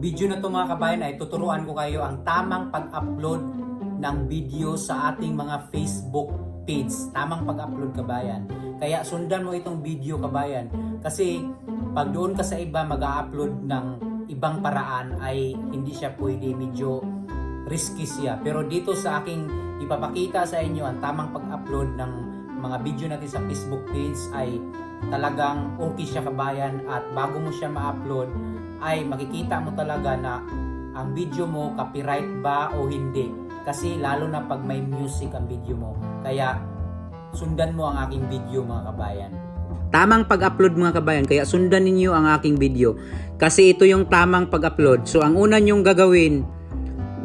video na to mga kabayan ay tuturuan ko kayo ang tamang pag-upload ng video sa ating mga Facebook page. Tamang pag-upload kabayan. Kaya sundan mo itong video kabayan. Kasi pag doon ka sa iba mag-upload ng ibang paraan ay hindi siya pwede, medyo risky siya. Pero dito sa aking ipapakita sa inyo ang tamang pag-upload ng mga video natin sa Facebook page ay talagang okay siya kabayan, at bago mo siya ma-upload ay makikita mo talaga na ang video mo copyright ba o hindi, kasi lalo na pag may music ang video mo. Kaya sundan mo ang aking video mga kabayan. Tamang pag-upload mga kabayan, kaya sundan ninyo ang aking video kasi ito yung tamang pag-upload. So ang una nyong gagawin,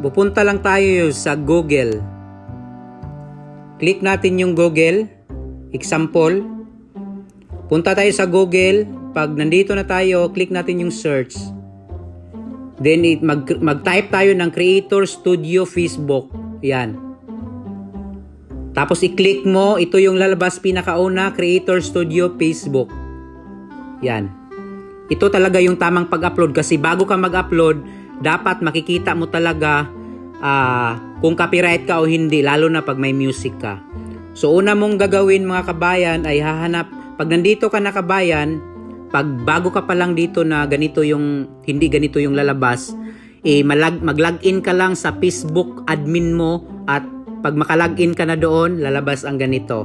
pupunta lang tayo sa Google. Click natin yung Google, example. Punta tayo sa Google. Pag nandito na tayo, click natin yung search. Then mag-type tayo ng Creator Studio Facebook. Yan. Tapos i-click mo, ito yung lalabas pinakauna, Creator Studio Facebook. Yan. Ito talaga yung tamang pag-upload, kasi bago ka mag-upload, dapat makikita mo talaga kung copyright ka o hindi, lalo na pag may music ka. So una mong gagawin mga kabayan ay hahanap, pag nandito ka na kabayan, pag bago ka pa lang dito na ganito yung, hindi ganito yung lalabas, mag-login ka lang sa Facebook admin mo, at pag makalogin ka na doon, lalabas ang ganito.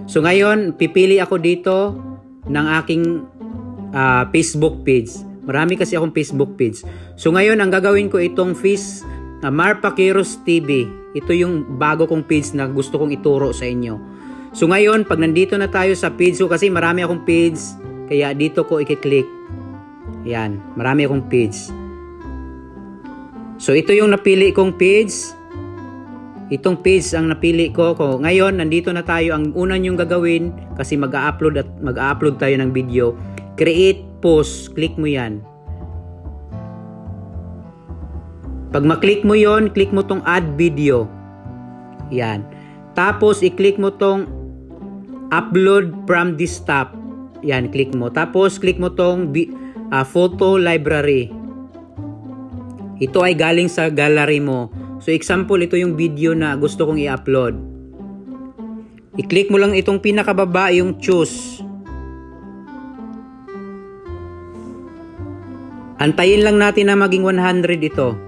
So ngayon, pipili ako dito ng aking Facebook page. Marami kasi akong Facebook page. So ngayon, ang gagawin ko itong Mar Paquiros TV. Ito yung bago kong page na gusto kong ituro sa inyo. So ngayon, pag nandito na tayo sa page ko, kasi marami akong page, kaya dito ko i-click. Yan, marami akong page. So ito yung napili kong page. Itong page ang napili ko. Ngayon, nandito na tayo. Ang una nyong gagawin, kasi mag-upload tayo ng video, create post. Click mo yan. Pag maklik mo yon, click mo tong add video. Yan. Tapos, i-click mo tong upload from desktop. Yan, click mo. Tapos, click mo tong photo library. Ito ay galing sa gallery mo. So, example, ito yung video na gusto kong i-upload. I-click mo lang itong pinakababa, yung choose. Antayin lang natin na maging 100 ito.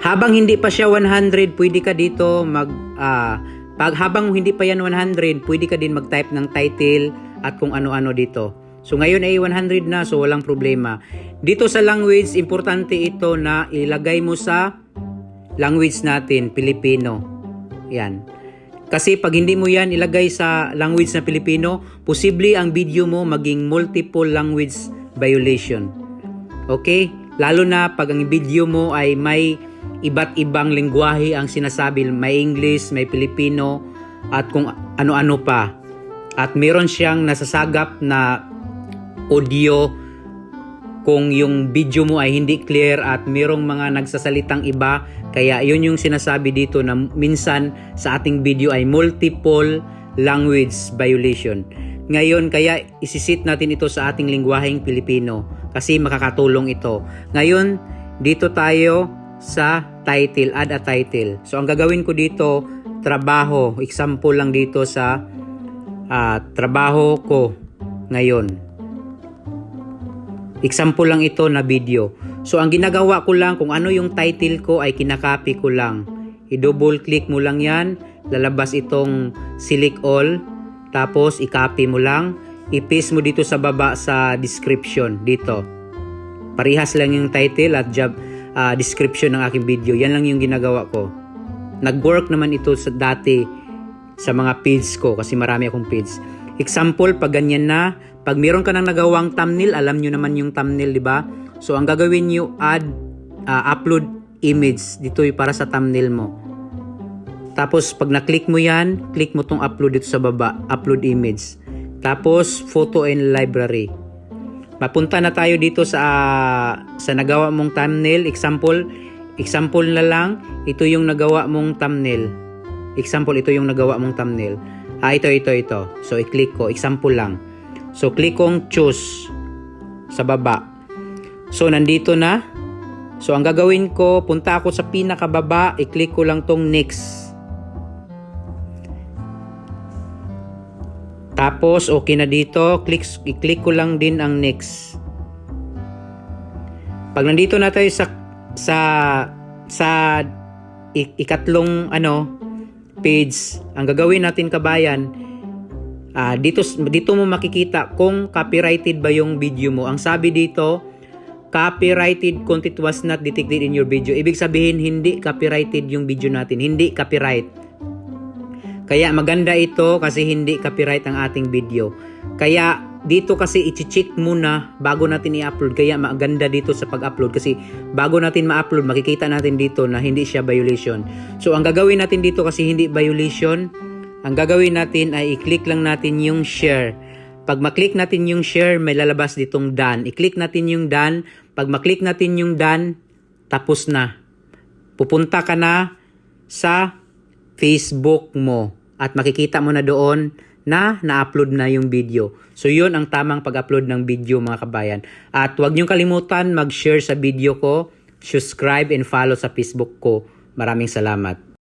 Habang hindi pa siya 100, pwede ka dito habang hindi pa yan 100, pwede ka din mag-type ng title at kung ano-ano dito. So ngayon ay 100 na, so walang problema. Dito sa language, importante ito na ilagay mo sa language natin, Pilipino. Yan. Kasi pag hindi mo yan ilagay sa language na Pilipino, posible ang video mo maging multiple language violation. Okay? Lalo na pag ang video mo ay may iba't ibang lengguwahe ang sinasabi, may English, may Pilipino, at kung ano-ano pa. At meron siyang nasasagap na audio kung yung video mo ay hindi clear at merong mga nagsasalitang iba. Kaya yun yung sinasabi dito na minsan sa ating video ay multiple language violation. Ngayon, kaya isisit natin ito sa ating lengguwaheng Pilipino kasi makakatulong ito. Ngayon, dito tayo sa title, add a title. So ang gagawin ko dito, trabaho. Example lang dito sa trabaho ko ngayon. Example lang ito na video. So ang ginagawa ko lang, kung ano yung title ko ay kinakopy ko lang. I-double click mo lang yan, lalabas itong select all, tapos i-copy mo lang, i-paste mo dito sa baba sa description dito. Parehas lang yung title at description ng aking video. Yan lang yung ginagawa ko. Nag-work naman ito dati sa mga page ko kasi marami akong page. Example, pag ganyan na, pag meron ka nang nagawang thumbnail, alam nyo naman yung thumbnail, di ba? So, ang gagawin nyo, upload image. Dito yung para sa thumbnail mo. Tapos, pag na-click mo yan, click mo tong upload dito sa baba, upload image. Tapos, photo and library. Mapunta na tayo dito sa nagawa mong thumbnail. Example na lang, ito yung nagawa mong thumbnail. Example, ito yung nagawa mong thumbnail. Ito. So, i-click ko. Example lang. So, click kong choose. sa baba. So, nandito na. So, ang gagawin ko, punta ako sa pinakababa, i-click ko lang tong next. Tapos, okay na dito, i-click ko lang din ang next. Pag nandito na tayo sa ikatlong page, ang gagawin natin kabayan, dito mo makikita kung copyrighted ba yung video mo. Ang sabi dito, copyrighted content was not detected in your video. Ibig sabihin, hindi copyrighted yung video natin. Hindi copyright. Kaya maganda ito kasi hindi copyright ang ating video. Kaya dito kasi i-check muna bago natin i-upload. Kaya maganda dito sa pag-upload kasi bago natin ma-upload, makikita natin dito na hindi siya violation. So, ang gagawin natin dito kasi hindi violation, ang gagawin natin ay i-click lang natin yung share. Pag maklik natin yung share, may lalabas ditong done. I-click natin yung done. Pag maklik natin yung done, tapos na. Pupunta ka na sa Facebook mo at makikita mo na doon na na-upload na yung video. So, yun ang tamang pag-upload ng video mga kabayan. At huwag niyong kalimutan mag-share sa video ko, subscribe and follow sa Facebook ko. Maraming salamat.